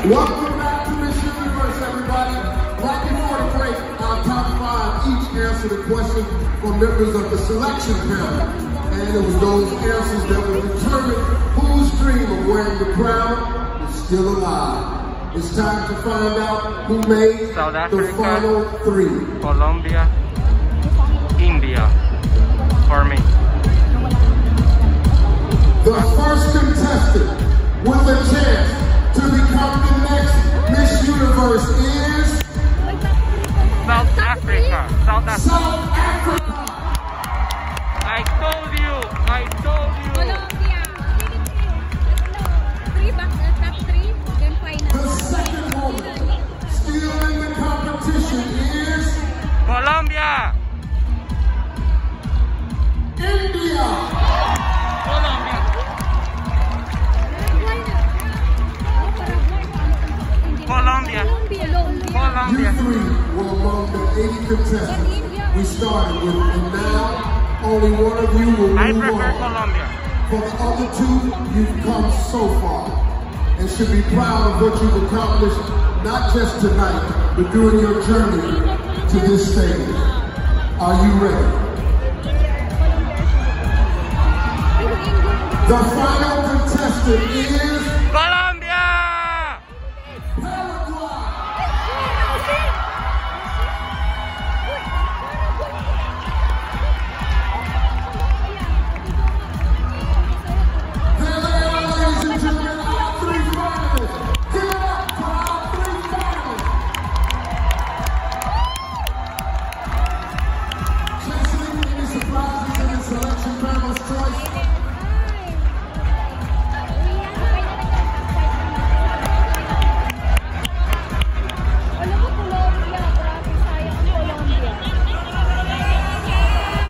Welcome back to Miss Universe, everybody. Right before the break, our top 5 each answered a question from members of the selection panel. And it was those answers that will determine whose dream of wearing the crown is still alive. It's time to find out who made South Africa, the final 3. Colombia, India, for me. The first contestant with a chance to become the next Miss Universe is South Africa. South Africa. I told you. Colombia. 3 back, top 3, then final. The second woman still in the competition is Colombia. India. Colombia. You 3 were among the 80 contestants we started with, and now only one of you will I move prefer on. Colombia. For the other 2, you've come so far and should be proud of what you've accomplished, not just tonight, but during your journey to this stage. Are you ready? The final contestant is